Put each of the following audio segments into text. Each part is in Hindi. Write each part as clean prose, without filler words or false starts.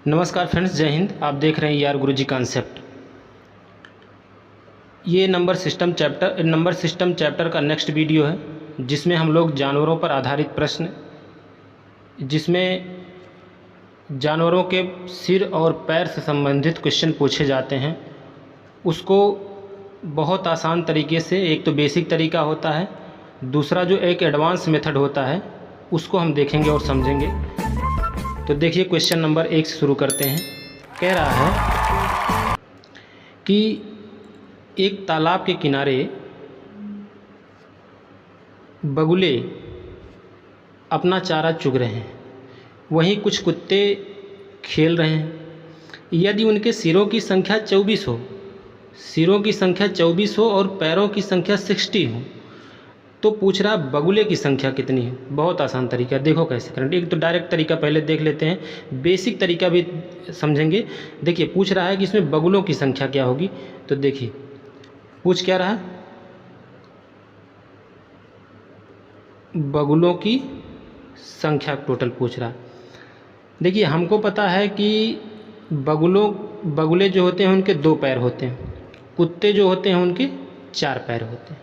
नमस्कार फ्रेंड्स, जय हिंद। आप देख रहे हैं यार गुरुजी कॉन्सेप्ट। ये नंबर सिस्टम चैप्टर का नेक्स्ट वीडियो है, जिसमें हम लोग जानवरों पर आधारित प्रश्न, जिसमें जानवरों के सिर और पैर से संबंधित क्वेश्चन पूछे जाते हैं, उसको बहुत आसान तरीके से, एक तो बेसिक तरीका होता है, दूसरा जो एक एडवांस मेथड होता है उसको हम देखेंगे और समझेंगे। तो देखिए, क्वेश्चन नंबर 1 से शुरू करते हैं। कह रहा है कि एक तालाब के किनारे बगुले अपना चारा चुग रहे हैं, वहीं कुछ कुत्ते खेल रहे हैं। यदि उनके सिरों की संख्या 24 हो और पैरों की संख्या 60 हो, तो पूछ रहा बगुले की संख्या कितनी है। बहुत आसान तरीका, देखो कैसे करें। एक तो डायरेक्ट तरीका पहले देख लेते हैं, बेसिक तरीका भी समझेंगे। देखिए, पूछ रहा है कि इसमें बगुलों की संख्या क्या होगी। तो देखिए, पूछ क्या रहा, बगुलों की संख्या टोटल पूछ रहा। देखिए, हमको पता है कि बगुले जो होते हैं उनके 2 पैर होते हैं, कुत्ते जो होते हैं उनके 4 पैर होते हैं।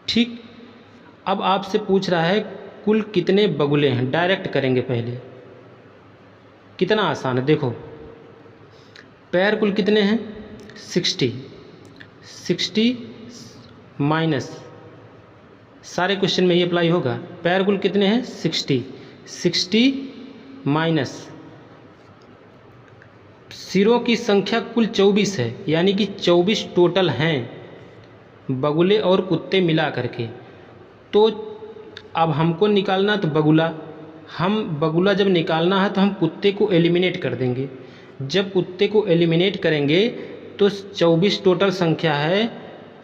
ठीक, अब आपसे पूछ रहा है कुल कितने बगुले हैं। डायरेक्ट करेंगे पहले, कितना आसान है। देखो, पैर कुल कितने हैं 60 माइनस, सारे क्वेश्चन में ये अप्लाई होगा। पैर कुल कितने हैं 60 माइनस सिरों की संख्या कुल 24 है, यानी कि 24 टोटल हैं बगुले और कुत्ते मिला करके। तो अब हमको निकालना तो बगुला जब निकालना है तो हम कुत्ते को एलिमिनेट कर देंगे। जब कुत्ते को एलिमिनेट करेंगे तो 24 टोटल संख्या है,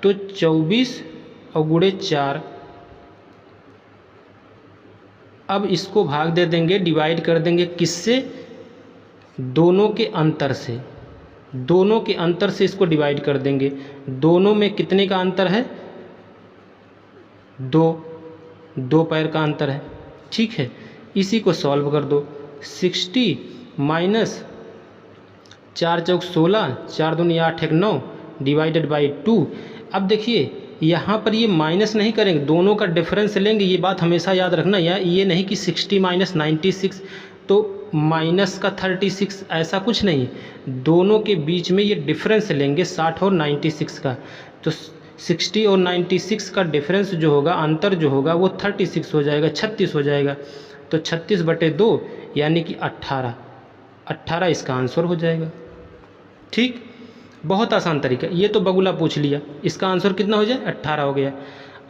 तो 24 और गुणे 4। अब इसको भाग दे देंगे, डिवाइड कर देंगे किससे, दोनों के अंतर से। दोनों के अंतर से इसको डिवाइड कर देंगे। दोनों में कितने का अंतर है, 2 पैर का अंतर है। ठीक है, इसी को सॉल्व कर दो। 60 माइनस 4 चौक 16, 4 दूनी 8 1 9 डिवाइडेड बाई 2। अब देखिए, यहाँ पर ये माइनस नहीं करेंगे, दोनों का डिफरेंस लेंगे। ये बात हमेशा याद रखना, या ये नहीं कि 60 माइनस 96 तो माइनस का 36, ऐसा कुछ नहीं। दोनों के बीच में ये डिफरेंस लेंगे 60 और 96 का। तो 60 और 96 का डिफरेंस जो होगा, अंतर जो होगा, वो 36 हो जाएगा, 36 हो जाएगा। तो 36/2 यानी कि 18 इसका आंसर हो जाएगा। ठीक, बहुत आसान तरीका। ये तो बगुला पूछ लिया, इसका आंसर कितना हो जाए, 18 हो गया।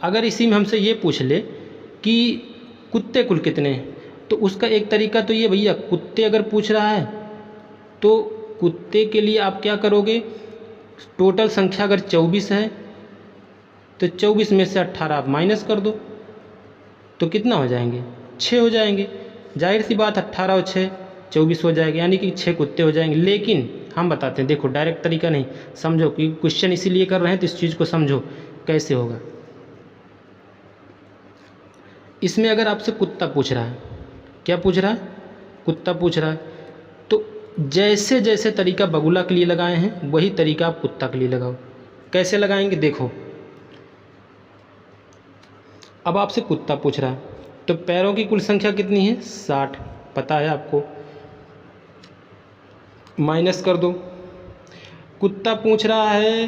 अगर इसी में हमसे ये पूछ ले कि कुत्ते कुल कितने हैं, तो उसका एक तरीका तो ये, भैया कुत्ते अगर पूछ रहा है तो कुत्ते के लिए आप क्या करोगे, टोटल संख्या अगर 24 है तो 24 में से 18 आप माइनस कर दो, तो कितना हो जाएंगे, 6 हो जाएंगे। जाहिर सी बात, 18 और 6 24 हो जाएगा, यानी कि 6 कुत्ते हो जाएंगे। लेकिन हम बताते हैं, देखो डायरेक्ट तरीका नहीं, समझो कि क्वेश्चन इसीलिए कर रहे हैं, तो इस चीज़ को समझो कैसे होगा। इसमें अगर आपसे कुत्ता पूछ रहा है, क्या पूछ रहा है, कुत्ता पूछ रहा है, तो जैसे जैसे तरीका बगुला के लिए लगाए हैं वही तरीका आप कुत्ता के लिए लगाओ। कैसे लगाएंगे, देखो, अब आपसे कुत्ता पूछ रहा है तो पैरों की कुल संख्या कितनी है, 60, पता है आपको, माइनस कर दो। कुत्ता पूछ रहा है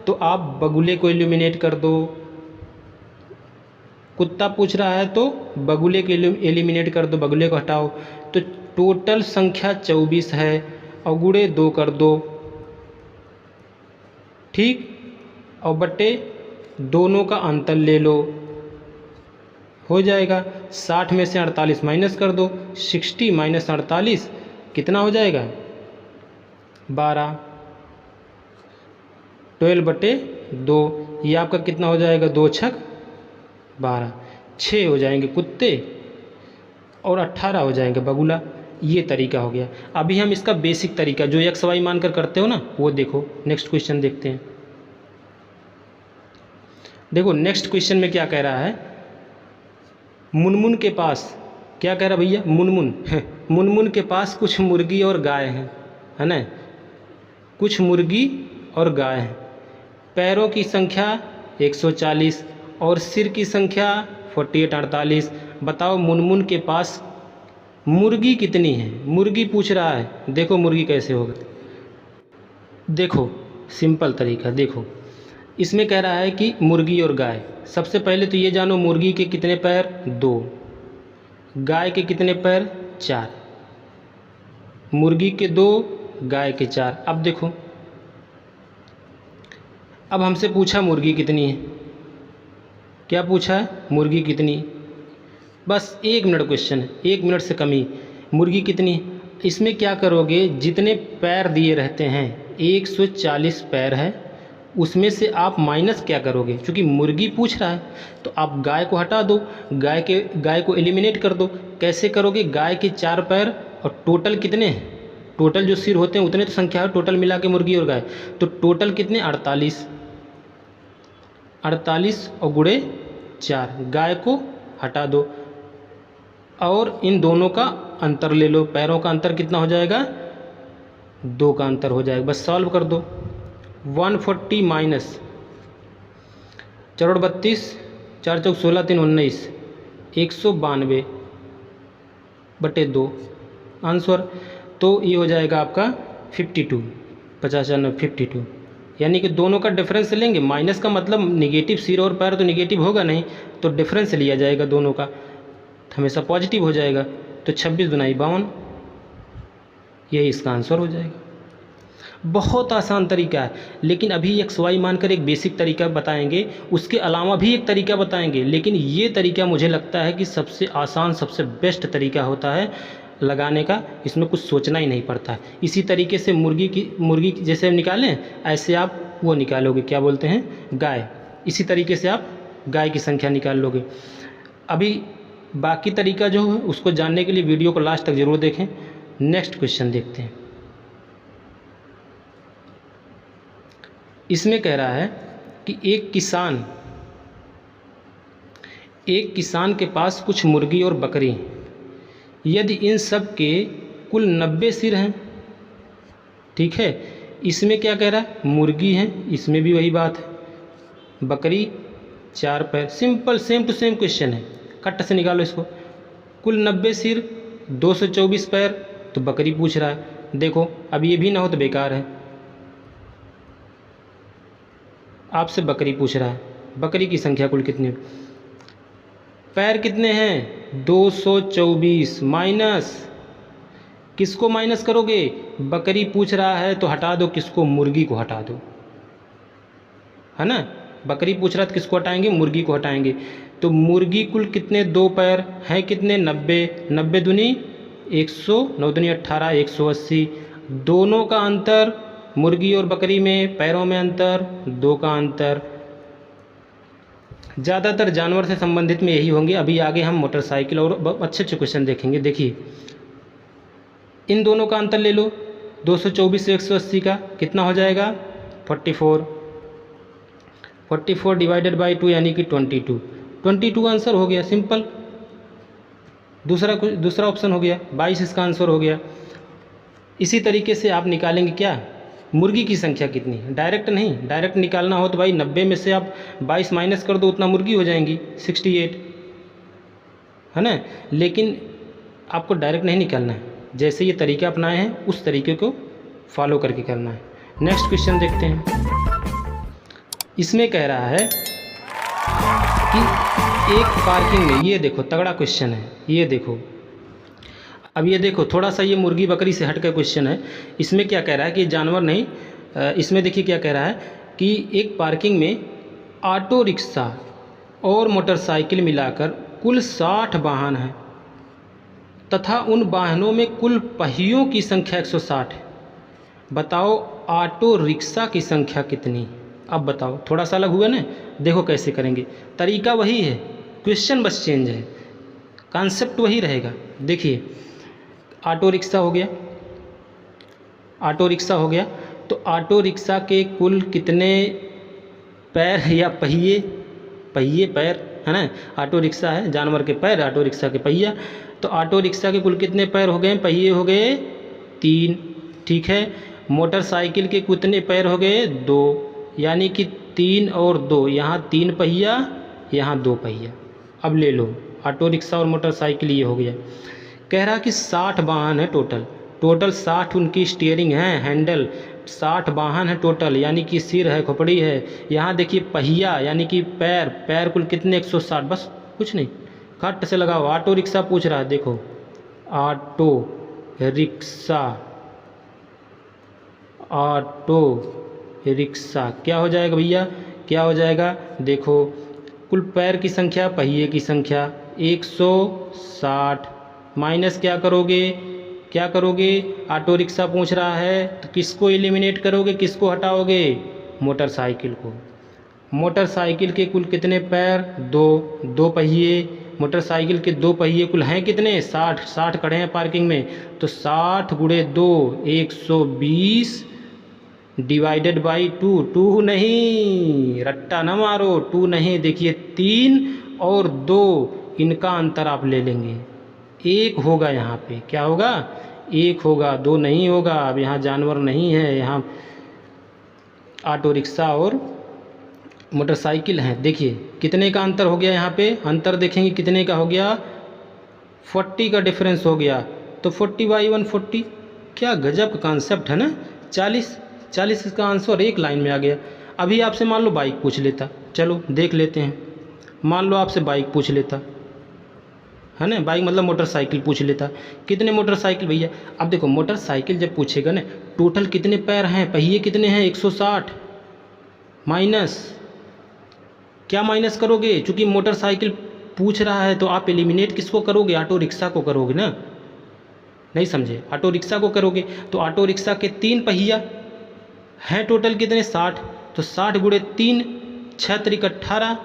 तो आप बगुले को एलिमिनेट कर दो। कुत्ता पूछ रहा है तो बगुले को एलिमिनेट कर दो, बगुले को हटाओ। तो टोटल संख्या 24 है और गुणे 2 कर दो। ठीक, और बट्टे दोनों का अंतर ले लो, हो जाएगा। 60 में से 48 माइनस कर दो, 60 माइनस 48 कितना हो जाएगा, 12। 12/2, ये आपका कितना हो जाएगा, 2 छक 12, 6 हो जाएंगे कुत्ते और 18 हो जाएंगे बगुला। ये तरीका हो गया। अभी हम इसका बेसिक तरीका जो एक्स वाई मानकर करते हो ना, वो देखो। नेक्स्ट क्वेश्चन देखते हैं। देखो नेक्स्ट क्वेश्चन में क्या कह रहा है, मुनमुन के पास क्या कह रहा भैया, मुनमुन मुनमुन के पास कुछ मुर्गी और गाय हैं, है ना, कुछ मुर्गी और गाय हैं। पैरों की संख्या 140 और सिर की संख्या 48 बताओ मुनमुन के पास मुर्गी कितनी है। मुर्गी पूछ रहा है, देखो मुर्गी कैसे होगा। देखो सिंपल तरीका, देखो इसमें कह रहा है कि मुर्गी और गाय। सबसे पहले तो ये जानो मुर्गी के कितने पैर, 2, गाय के कितने पैर, 4, मुर्गी के 2, गाय के 4। अब देखो, अब हमसे पूछा मुर्गी कितनी है, क्या पूछा है, मुर्गी कितनी। बस 1 मिनट क्वेश्चन है, 1 मिनट से कम ही। मुर्गी कितनी, इसमें क्या करोगे, जितने पैर दिए रहते हैं 140 पैर है, उसमें से आप माइनस क्या करोगे, क्योंकि मुर्गी पूछ रहा है तो आप गाय को हटा दो, गाय को एलिमिनेट कर दो। कैसे करोगे, गाय के 4 पैर और टोटल कितने हैं, टोटल जो सिर होते हैं उतने तो संख्या है टोटल मिला के मुर्गी और गाय, तो टोटल कितने, 48 और गुणे 4, गाय को हटा दो और इन दोनों का अंतर ले लो। पैरों का अंतर कितना हो जाएगा, 2 का अंतर हो जाएगा। बस सॉल्व कर दो। 140 माइनस 4 32 4 चौक 16 3 19 192 बटे 2 आंसर। तो ये हो जाएगा आपका 52, 52, यानी कि दोनों का डिफरेंस लेंगे। माइनस का मतलब निगेटिव, सिर और पैर तो निगेटिव होगा नहीं, तो डिफरेंस लिया जाएगा दोनों का, हमेशा पॉजिटिव हो जाएगा। तो 26 दुनाई 52, यही इसका आंसर हो जाएगा। बहुत आसान तरीका है, लेकिन अभी एक्स वाई मानकर एक बेसिक तरीका बताएंगे, उसके अलावा भी एक तरीका बताएंगे, लेकिन ये तरीका मुझे लगता है कि सबसे आसान, सबसे बेस्ट तरीका होता है लगाने का। इसमें कुछ सोचना ही नहीं पड़ता है। इसी तरीके से मुर्गी जैसे निकालें, ऐसे आप वो निकालोगे, क्या बोलते हैं, गाय। इसी तरीके से आप गाय की संख्या निकाल लोगे। अभी बाकी तरीका जो है उसको जानने के लिए वीडियो को लास्ट तक ज़रूर देखें। नेक्स्ट क्वेश्चन देखते हैं। इसमें कह रहा है कि एक किसान के पास कुछ मुर्गी और बकरी हैं। यदि इन सब के कुल 90 सिर हैं, ठीक है, इसमें क्या कह रहा है, मुर्गी हैं, इसमें भी वही बात है, बकरी 4 पैर। Simple same to same question है, कट से निकालो इसको। कुल 90 सिर 224 पैर, तो बकरी पूछ रहा है। देखो अब ये भी ना हो तो बेकार है, आपसे बकरी पूछ रहा है, बकरी की संख्या कुल कितनी, पैर कितने हैं, 224 माइनस, किसको माइनस करोगे, बकरी पूछ रहा है तो हटा दो, किसको, मुर्गी को हटा दो, है ना। बकरी पूछ रहा है तो किसको हटाएंगे, मुर्गी को हटाएंगे। तो मुर्गी कुल कितने, 2 पैर हैं, कितने, 90 दूनी 100, 9 दूनी 18, 180। दोनों का अंतर, मुर्गी और बकरी में पैरों में अंतर, 2 का अंतर। ज़्यादातर जानवर से संबंधित में यही होंगे। अभी आगे हम मोटरसाइकिल और अच्छे अच्छे क्वेश्चन देखेंगे। देखिए इन दोनों का अंतर ले लो, 224 से 180 का कितना हो जाएगा, 44 डिवाइडेड बाई 2 यानी कि 22 आंसर हो गया, सिंपल। दूसरा ऑप्शन हो गया, 22 इसका आंसर हो गया। इसी तरीके से आप निकालेंगे क्या, मुर्गी की संख्या कितनी है, डायरेक्ट नहीं, डायरेक्ट निकालना हो तो भाई 90 में से आप 22 माइनस कर दो, उतना मुर्गी हो जाएंगी, 68, है ना। लेकिन आपको डायरेक्ट नहीं निकालना है, जैसे ये तरीका अपनाए हैं उस तरीके को फॉलो करके करना है। नेक्स्ट क्वेश्चन देखते हैं। इसमें कह रहा है कि एक पार्किंग में, ये देखो तगड़ा क्वेश्चन है, ये देखो। अब ये देखो थोड़ा सा ये मुर्गी बकरी से हट कर क्वेश्चन है। इसमें क्या कह रहा है कि जानवर नहीं, इसमें देखिए क्या कह रहा है कि एक पार्किंग में ऑटो रिक्शा और मोटरसाइकिल मिलाकर कुल 60 वाहन हैं तथा उन वाहनों में कुल पहियों की संख्या 160 है। बताओ ऑटो रिक्शा की संख्या कितनी। अब बताओ, थोड़ा सा अलग हुआ ना, देखो कैसे करेंगे। तरीका वही है, क्वेश्चन बस चेंज है, कॉन्सेप्ट वही रहेगा। देखिए ऑटो रिक्शा हो गया, तो ऑटो रिक्शा के कुल कितने पैर या पहिए पैर, है ना। ऑटो रिक्शा है, जानवर के पैर, ऑटो रिक्शा के पहिया। तो ऑटो रिक्शा के कुल कितने पैर हो गए, पहिए हो गए 3, ठीक है। मोटरसाइकिल के कितने पैर हो गए 2, यानी कि 3 और 2, यहाँ 3 पहिया यहाँ 2 पहिया। अब ले लो ऑटो रिक्शा और मोटरसाइकिल ये हो गया। कह रहा कि 60 वाहन है टोटल 60 उनकी स्टीयरिंग है, हैंडल 60 वाहन है टोटल, यानी कि सिर है, खोपड़ी है। यहाँ देखिए पहिया यानी कि पैर कुल कितने 160, बस कुछ नहीं, खट से लगाओ। ऑटो रिक्शा पूछ रहा है, देखो ऑटो रिक्शा क्या हो जाएगा भैया, क्या हो जाएगा, देखो कुल पैर की संख्या पहिए की संख्या 160 माइनस क्या करोगे, ऑटो रिक्शा पूछ रहा है तो किसको एलिमिनेट करोगे, किसको हटाओगे, मोटरसाइकिल को। मोटरसाइकिल के कुल कितने पैर 2 पहिए, मोटरसाइकिल के 2 पहिए कुल हैं कितने 60 खड़े हैं पार्किंग में, तो 60 गुणे 2 120 डिवाइडेड बाई 2 नहीं, रट्टा न मारो, 2 नहीं, देखिए 3 और 2 इनका अंतर आप ले लेंगे, 1 होगा यहाँ पे, क्या होगा 1 होगा, 2 नहीं होगा। अब यहाँ जानवर नहीं है, यहाँ ऑटो रिक्शा और मोटरसाइकिल हैं। देखिए कितने का अंतर हो गया, यहाँ पे अंतर देखेंगे कितने का हो गया, 40 का डिफरेंस हो गया, तो 40/1 40, क्या गजब का कॉन्सेप्ट है ना। 40 इसका आंसर एक लाइन में आ गया। अभी आपसे मान लो बाइक पूछ लेता, चलो देख लेते हैं, मान लो आपसे बाइक पूछ लेता है ना, बाइक मतलब मोटरसाइकिल पूछ लेता, कितने मोटरसाइकिल भैया। अब देखो मोटरसाइकिल जब पूछेगा ना टोटल कितने पैर हैं, पहिए कितने हैं 160, माइनस क्या माइनस करोगे, चूंकि मोटरसाइकिल पूछ रहा है तो आप एलिमिनेट किसको करोगे, ऑटो रिक्शा को करोगे ना, नहीं समझे, ऑटो रिक्शा को करोगे। तो ऑटो रिक्शा के 3 पहिया हैं टोटल कितने 60, तो 60 गुणे 3 6 त्रिक 18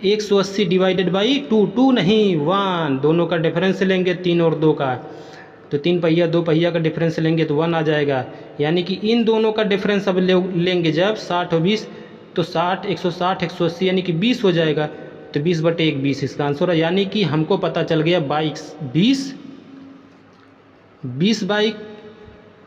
180 डिवाइडेड बाई 2 नहीं 1, दोनों का डिफरेंस लेंगे 3 और 2 का, तो 3 पहिया 2 पहिया का डिफरेंस लेंगे तो 1 आ जाएगा, यानी कि इन दोनों का डिफरेंस अब लेंगे जब 60 और 20, तो 60 160 180 यानी कि 20 हो जाएगा, तो 20/1 20 इसका आंसर है। यानी कि हमको पता चल गया bike 20 bike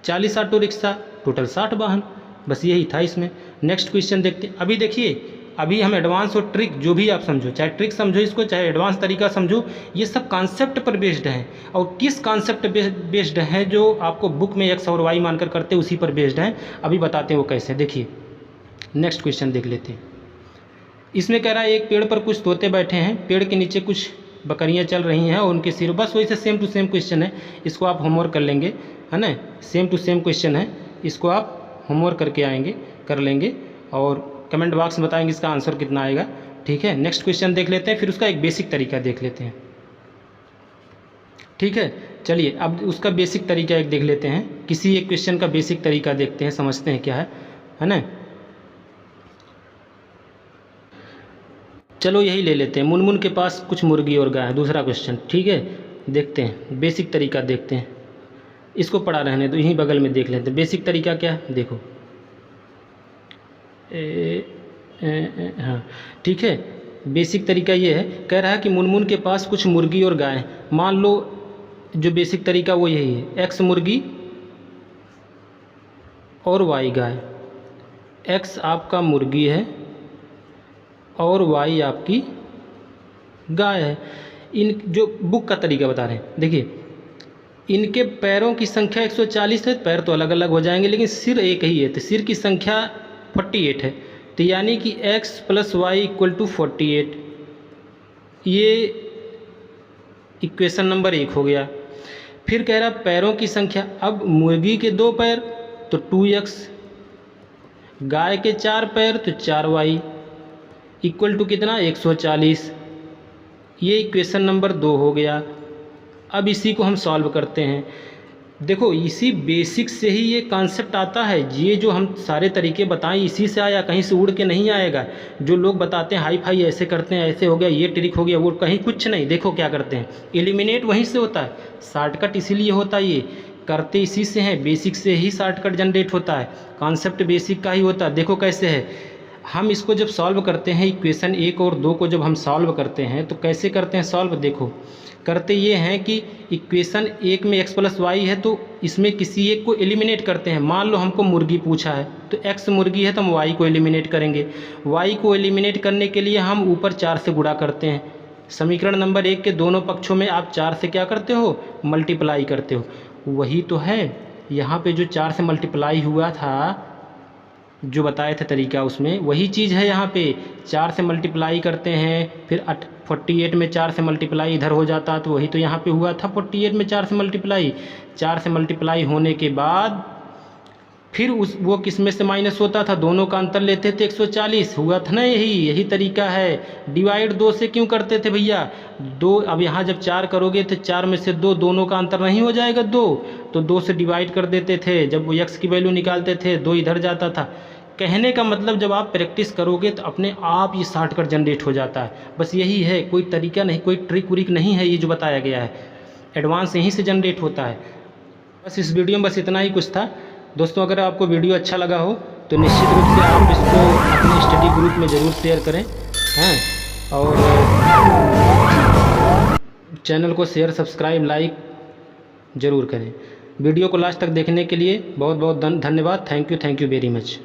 40 auto rickshaw total 60 वाहन, बस यही था इसमें। नेक्स्ट क्वेश्चन देखते हैं। अभी देखिए अभी हम एडवांस और ट्रिक जो भी आप समझो, चाहे ट्रिक समझो इसको चाहे एडवांस तरीका समझो, ये सब कॉन्सेप्ट पर बेस्ड हैं, और किस कॉन्सेप्ट बेस्ड हैं जो आपको बुक में x और y मानकर करते उसी पर बेस्ड हैं। अभी बताते हैं वो कैसे। देखिए नेक्स्ट क्वेश्चन देख लेते हैं। इसमें कह रहा है एक पेड़ पर कुछ तोते बैठे हैं, पेड़ के नीचे कुछ बकरियां चल रही हैं और उनके सिर, बस वही से सेम टू सेम क्वेश्चन है, इसको आप होमवर्क कर लेंगे, है ना, सेम टू सेम क्वेश्चन है, इसको आप होमवर्क करके आएंगे, कर लेंगे और कमेंट बॉक्स में बताएंगे इसका आंसर कितना आएगा, ठीक है। नेक्स्ट क्वेश्चन देख लेते हैं, फिर उसका एक बेसिक तरीका देख लेते हैं, ठीक है। चलिए अब उसका बेसिक तरीका एक देख लेते हैं, किसी एक क्वेश्चन का बेसिक तरीका देखते हैं, समझते हैं क्या है ना। चलो यही ले लेते हैं, मुनमुन के पास कुछ मुर्गी और गाय है, दूसरा क्वेश्चन, ठीक है। देखते हैं बेसिक तरीका देखते हैं, इसको पढ़ा रहने तो यहीं बगल में देख लेते हैं। बेसिक तरीका क्या है देखो, हाँ ठीक है। बेसिक तरीका ये है, कह रहा है कि मुनमुन के पास कुछ मुर्गी और गाय, मान लो जो बेसिक तरीका वो यही है, x मुर्गी और y गाय, x आपका मुर्गी है और y आपकी गाय है। इन जो बुक का तरीका बता रहे हैं, देखिए इनके पैरों की संख्या 140 है, पैर तो अलग अलग हो जाएंगे लेकिन सिर एक ही है, तो सिर की संख्या 48 है, तो यानी कि x + y = 48, ये इक्वेशन नंबर 1 हो गया। फिर कह रहा पैरों की संख्या, अब मुर्गी के 2 पैर तो 2x, गाय के 4 पैर तो 4y = कितना 140, ये इक्वेशन नंबर 2 हो गया। अब इसी को हम सॉल्व करते हैं। देखो इसी बेसिक से ही ये कॉन्सेप्ट आता है, ये जो हम सारे तरीके बताएं इसी से आया, कहीं से उड़ के नहीं आएगा। जो लोग बताते हैं हाई फाई ऐसे करते हैं, ऐसे हो गया, ये ट्रिक हो गया, वो कहीं कुछ नहीं। देखो क्या करते हैं, एलिमिनेट वहीं से होता है, शॉर्टकट इसीलिए होता है, ये करते इसी से हैं, बेसिक से ही शॉर्टकट जनरेट होता है, कॉन्सेप्ट बेसिक का ही होता है। देखो कैसे है, हम इसको जब सॉल्व करते हैं इक्वेशन 1 और 2 को जब हम सॉल्व करते हैं तो कैसे करते हैं सॉल्व, देखो करते ये हैं कि इक्वेशन 1 में x + y है तो इसमें किसी एक को एलिमिनेट करते हैं। मान लो हमको मुर्गी पूछा है तो x मुर्गी है तो हम y को एलिमिनेट करेंगे। y को एलिमिनेट करने के लिए हम ऊपर 4 से गुणा करते हैं। समीकरण नंबर 1 के दोनों पक्षों में आप 4 से क्या करते हो, मल्टीप्लाई करते हो। वही तो है यहाँ पे जो 4 से मल्टीप्लाई हुआ था, जो बताए थे तरीका, उसमें वही चीज़ है। यहाँ पे 4 से मल्टीप्लाई करते हैं, फिर 48 में 4 से मल्टीप्लाई इधर हो जाता, तो वही तो यहाँ पे हुआ था 48 में 4 से मल्टीप्लाई। 4 से मल्टीप्लाई होने के बाद फिर वो किस में से माइनस होता था, दोनों का अंतर लेते थे 140, हुआ था ना। यही तरीका है। डिवाइड 2 से क्यों करते थे भैया, 2, अब यहाँ जब 4 करोगे तो 4 में से 2, दोनों का अंतर नहीं हो जाएगा 2, तो 2 से डिवाइड कर देते थे। जब वो x की वैल्यू निकालते थे 2 इधर जाता था। कहने का मतलब जब आप प्रैक्टिस करोगे तो अपने आप ये शॉर्टकट जनरेट हो जाता है। बस यही है, कोई तरीका नहीं, कोई ट्रिक व्रिक नहीं है, ये जो बताया गया है एडवांस यहीं से जनरेट होता है। बस इस वीडियो में बस इतना ही कुछ था दोस्तों। अगर आपको वीडियो अच्छा लगा हो तो निश्चित रूप से आप इसको अपने स्टडी ग्रुप में ज़रूर शेयर करें, हैं, और चैनल को शेयर, सब्सक्राइब, लाइक ज़रूर करें। वीडियो को लास्ट तक देखने के लिए बहुत बहुत धन्यवाद। Thank you very much.